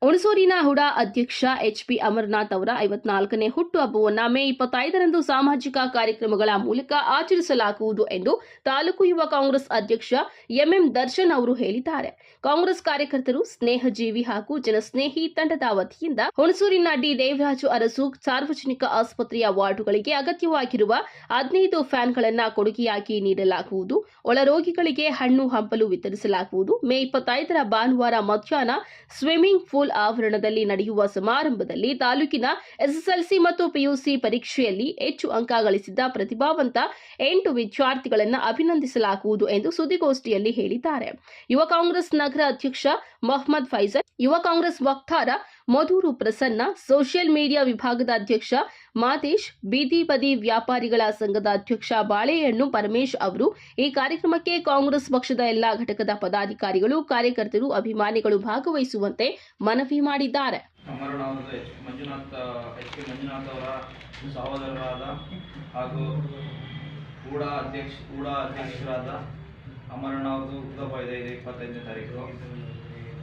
ಹುಣಸೂರಿನ HUDA ಅಧ್ಯಕ್ಷ HP Amarnath ಅವರ 54ನೇ ಹುಟ್ಟುಹಬ್ಬವನ್ನು ಮೇ 25ರಂದು ಸಾಮಾಜಿಕ ಕಾರ್ಯಕ್ರಮಗಳ ಮೂಲಕ ಆಚರಿಸಲಾಗುವುದು ಎಂದು ತಾಲೂಕು ಯುವ ಕಾಂಗ್ರೆಸ್ ಅಧ್ಯಕ್ಷ ಎಂಎಂ ದರ್ಶನ್ ಅವರು ಹೇಳಿದ್ದಾರೆ. ಕಾಂಗ್ರೆಸ್ ಕಾರ್ಯಕರ್ತರು, ಸ್ನೇಹಜೀವಿ ಹಾಗೂ ಜನಸ್ನೇಹಿ ತಂಡದ ವತಿಯಿಂದ ಹುಣಸೂರಿನ ಡಿ ದೇವರಾಜು ಅರಸು ಸಾರ್ವಜನಿಕ ಆಸ್ಪತ್ರೆಯ ವಾರ್ಡುಗಳಿಗೆ ಅಗತ್ಯವಾಗಿರುವ 15 ಫ್ಯಾನ್ಗಳನ್ನು ಕೊಡುಗೆಯಾಗಿ ನೀಡಲಾಗುವುದು. ಒಳರೋಗಿಗಳಿಗೆ ಹಣ್ಣು ಹಂಪಲು ವಿತರಿಸಲಾಗುವುದು. ಮೇ 25ರ ಭಾನುವಾರ ಮಧ್ಯಾಹ್ನ ಸ್ವಿಮ್ಮಿಂಗ್ ಪೂಲ್ ಆವರಣದಲ್ಲಿ ನಡೆಯುವ ಸಮಾರಂಭದಲ್ಲಿ ತಾಲೂಕಿನ ಎಸ್ಎಸ್ಎಲ್ಸಿ ಮತ್ತು ಪಿಯುಸಿ ಪರೀಕ್ಷೆಯಲ್ಲಿ ಹೆಚ್ಚು ಅಂಕ ಗಳಿಸಿದ ಪ್ರತಿಭಾವಂತ 8 ವಿದ್ಯಾರ್ಥಿಗಳನ್ನು ಅಭಿನಂದಿಸಲಾಗುವುದು ಎಂದು ಸುದ್ದಿಗೋಷ್ಠಿಯಲ್ಲಿ ಹೇಳಿದ್ದಾರೆ. ಯುವ ಕಾಂಗ್ರೆಸ್ ನಗರ ಅಧ್ಯಕ್ಷ ಮೊಹಮ್ಮದ್ ಫೈಜಲ್, ಯುವ ಕಾಂಗ್ರೆಸ್ ವಕ್ತಾರ ಮಧೂರು ಪ್ರಸನ್ನ, ಸೋಷಿಯಲ್ ಮೀಡಿಯಾ ವಿಭಾಗದ ಅಧ್ಯಕ್ಷ ಮಾದೇಶ್, ಬೀದಿ ಬದಿ ವ್ಯಾಪಾರಿಗಳ ಸಂಘದ ಅಧ್ಯಕ್ಷ ಬಾಳೆಹಣ್ಣು ಪರಮೇಶ್ ಅವರು ಈ ಕಾರ್ಯಕ್ರಮಕ್ಕೆ ಕಾಂಗ್ರೆಸ್ ಪಕ್ಷದ ಎಲ್ಲಾ ಘಟಕದ ಪದಾಧಿಕಾರಿಗಳು, ಕಾರ್ಯಕರ್ತರು, ಅಭಿಮಾನಿಗಳು ಭಾಗವಹಿಸುವಂತೆ ಮನವಿ ಮಾಡಿದ್ದಾರೆ. ಮಂಜುನಾಥ್ ಅವರ ಸಹೋದರರಾದ ಹಾಗೂ ಕೂಡ ಅಧ್ಯಕ್ಷರಾದ ಅಮರಣ್ಣವ್ರದ್ದು ಹುಟ್ಟುಹಬ್ಬ ಇದೆ 25ನೇ ತಾರೀಕು.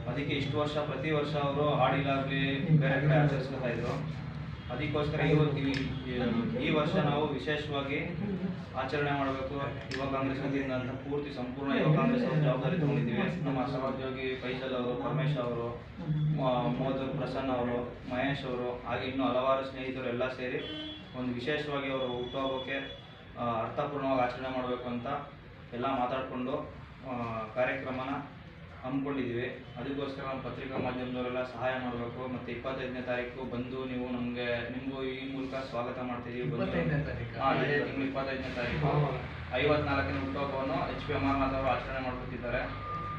ಅದಕ್ಕೆ ಇಷ್ಟು ವರ್ಷ ಪ್ರತಿ ವರ್ಷ ಅವರು ಹಾಡಿಲಾಗಲಿ ಬೇರೆ ಕಡೆ ಆಚರಿಸ್ಕೊತಾ ಇದ್ರು. ಅದಕ್ಕೋಸ್ಕರ ಈ ವರ್ಷ ನಾವು ವಿಶೇಷವಾಗಿ ಆಚರಣೆ ಮಾಡಬೇಕು ಯುವ ಕಾಂಗ್ರೆಸ್ ವತಿಯಿಂದ ಅಂತ ಪೂರ್ತಿ ಸಂಪೂರ್ಣ ಯುವ ಕಾಂಗ್ರೆಸ್ ಅವರು ಜವಾಬ್ದಾರಿ ತಗೊಂಡಿದ್ದೀವಿ. ನಮ್ಮ ಸಹೋದ್ಯೋಗಿ ಫೈಜಲ್ ಅವರು, ಪರಮೇಶ್ ಅವರು, ಮೋದೂರ್ ಪ್ರಸನ್ನ ಅವರು, ಮಹೇಶ್ ಅವರು, ಹಾಗೆ ಇನ್ನೂ ಹಲವಾರು ಸ್ನೇಹಿತರು ಎಲ್ಲ ಸೇರಿ ಒಂದು ವಿಶೇಷವಾಗಿ ಅವರು ಹುಟ್ಟುಹಬ್ಬಕ್ಕೆ ಅರ್ಥಪೂರ್ಣವಾಗಿ ಆಚರಣೆ ಮಾಡಬೇಕು ಅಂತ ಎಲ್ಲ ಮಾತಾಡಿಕೊಂಡು ಕಾರ್ಯಕ್ರಮನ ಹಮ್ಮಿಕೊಂಡಿದ್ದೀವಿ. ಅದಕ್ಕೋಸ್ಕರ ನಮ್ಮ ಪತ್ರಿಕಾ ಮಾಧ್ಯಮದವರೆಲ್ಲ ಸಹಾಯ ಮಾಡಬೇಕು. ಮತ್ತು 25ನೇ ತಾರೀಕು ಬಂದು ನೀವು ನಿಮಗೂ ಈ ಮೂಲಕ ಸ್ವಾಗತ ಮಾಡ್ತಿದ್ದೀವಿ. ಇದೇ ತಿಂಗಳು 25ನೇ ತಾರೀಕು 54ನೇ ಹುಟ್ಟುಹಬ್ಬವನ್ನು ಎಚ್.ಪಿ. ಅಮರನಾಥ್ ಅವರು ಆಚರಣೆ ಮಾಡ್ಕೊತಿದ್ದಾರೆ.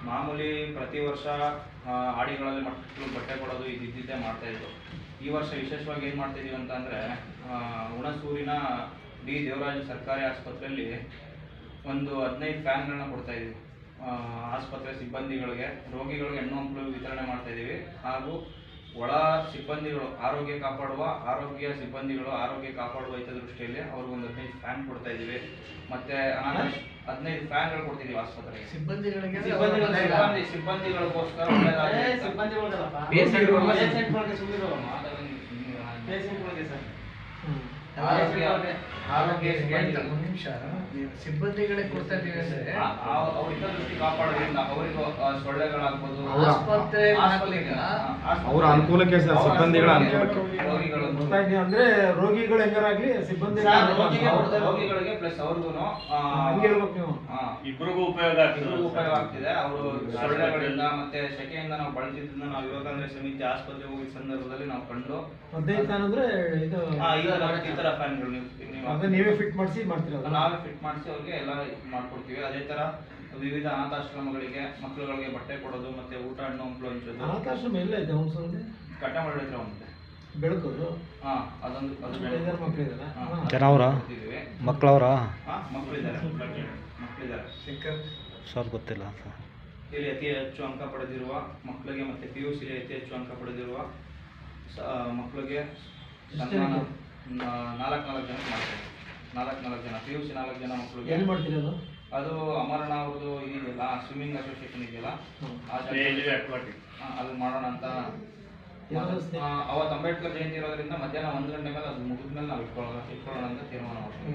ಮಾಮೂಲಿ ಪ್ರತಿ ವರ್ಷ ಹಾಡಿಗಳಲ್ಲಿ ಮಕ್ಕಳು ಬಟ್ಟೆ ಕೊಡೋದು ಇದ್ದಿದ್ದೇ ಮಾಡ್ತಾಯಿದ್ರು. ಈ ವರ್ಷ ವಿಶೇಷವಾಗಿ ಏನು ಮಾಡ್ತಾಯಿದ್ದೀವಿ ಅಂತ ಅಂದರೆ, ಹುಣಸೂರಿನ ಡಿ ದೇವರಾಜು ಸರ್ಕಾರಿ ಆಸ್ಪತ್ರೆಯಲ್ಲಿ ಒಂದು 15 ಫ್ಯಾನ್ಗಳನ್ನ ಕೊಡ್ತಾಯಿದ್ದೀವಿ. ಆಸ್ಪತ್ರೆ ಸಿಬ್ಬಂದಿಗಳಿಗೆ, ರೋಗಿಗಳಿಗೆ ಹೆಣ್ಣು ಹಂಪಲು ವಿತರಣೆ ಮಾಡ್ತಾ ಇದ್ದೀವಿ. ಹಾಗೂ ಒಳ ಸಿಬ್ಬಂದಿಗಳು ಆರೋಗ್ಯ ಕಾಪಾಡುವ ಹಿತದೃಷ್ಟಿಯಲ್ಲಿ ಅವ್ರಿಗೆ ಒಂದು 15 ಫ್ಯಾನ್ ಕೊಡ್ತಾ ಇದ್ದೀವಿ. ಮತ್ತೆ 15 ಫ್ಯಾನ್ಗಳು ಕೊಡ್ತಿದ್ದೀವಿ ಆಸ್ಪತ್ರೆಗೆ. ಸಿಬ್ಬಂದಿಗಳಿಗೋಸ್ಕರ ಸಿಬ್ಬಂದಿಗಳಿಗೆ ಕೊಡ್ತಾ ಇದೀವಿ ಅಂದ್ರೆ ಅವ್ರ ಹಿತದೃಷ್ಟಿ ಕಾಪಾಡೋದ್ರಿಂದ ಅವರಿಗೂ ಸೊಳ್ಳೆಗಳಾಗ್ಬೋದು, ಅವರ ಅನುಕೂಲಕ್ಕೆ ಸಿಬ್ಬಂದಿಗಳ ಅಂದ್ರೆ ರೋಗಿಗಳು ಹೆಂಗಾರಾಗ್ಲಿ ರೋಗಿಗಳಿಗೆ ಪ್ಲಸ್ ಅವ್ರಿಗೂ ಇಬ್ಬರಿಗೂ ಉಪಯೋಗ ಆಗ್ತಿದೆ. ಅವರು ಸೊಳ್ಳೆಗಳಿಂದ ಮತ್ತೆ ಸೆಕೆಯಿಂದ ನಾವು ಬಳಸಿದ್ದನ್ನ ನಾವು ಯುವ ಕಾಂಗ್ರೆಸ್ ಸಮಿತಿ ಆಸ್ಪತ್ರೆ ಹೋಗಿದ್ದ ಸಂದರ್ಭದಲ್ಲಿ ನಾವು ಕಂಡು 15 ಫ್ಯಾನ್ ಅಂದ್ರೆ ಇದು ಈ ತರ ಫ್ಯಾನ್ಗಳು ನೀವೇ ಫಿಟ್ ಮಾಡಿಸಿ ಮಾಡ್ತೀರಾ? ನಾವೇ ಫಿಟ್ ಮಾಡಿಸಿ ಅವ್ರಿಗೆ ಎಲ್ಲ ಮಾಡ್ಕೊಡ್ತೀವಿ. ಅದೇ ತರ ವಿವಿಧ ಅನಾಥಾಶ್ರಮಗಳಿಗೆ ಮಕ್ಕಳುಗಳಿಗೆ ಬಟ್ಟೆ ಕೊಡೋದು, ಮತ್ತೆ ಊಟ, ಹಣ್ಣು ಹಂಪಲು ಹಂಚೋದು. ಅನಾಥಾಶ್ರಮ ಎಲ್ಲ ಇದೆ ಹುಣಸೂರಲ್ಲಿ? ಕಟ್ಟಮಳ್ಳಿ ಹತ್ರ ಒಂದಿದೆ, ಬೆಳಕೋದು. ಅದೊಂದು ಜನವರ ಮಕ್ಕಳವರ ಮಕ್ಕಳಿದ್ದಾರೆ. ಸರ್ ಗೊತ್ತಿಲ್ಲ ಸರ್. ಇಲ್ಲಿ ಅತಿ ಹೆಚ್ಚು ಅಂಕ ಪಡೆದಿರುವ ಮಕ್ಕಳಿಗೆ ಮತ್ತೆ PUC ಅತಿ ಹೆಚ್ಚು ಅಂಕ ಪಡೆದಿರುವ ಮಕ್ಕಳಿಗೆ ಸನ್ಮಾನ 4 ಜನ ಮಾಡ್ತಾರೆ. 4 ಜನ PUC 4 ಜನ ಮಕ್ಕಳಿಗೆ. ಏನು ಮಾಡ್ತೀರಿ ಅದು ಅಮರಣ್ಣ ಅವ್ರದ್ದು ಇದೆಯಲ್ಲ, ಸ್ವಿಮ್ಮಿಂಗ್ ಅಸೋಸಿಯೇಷನ್ ಇದೆಯಲ್ಲ, ಅದು ಮಾಡೋಣ ಅಂತ. ಅವತ್ತು ಅಂಬೇಡ್ಕರ್ ಜಯಂತಿ ಇರೋದ್ರಿಂದ ಮಧ್ಯಾಹ್ನ 1 ಗಂಟೆ ಮೇಲೆ ಅದು ಮುಗಿದ ಮೇಲೆ ನಾವು ಇಟ್ಕೊಳ್ಳೋಣ ಅಂತ ತೀರ್ಮಾನ ಮಾಡ್ತೀವಿ.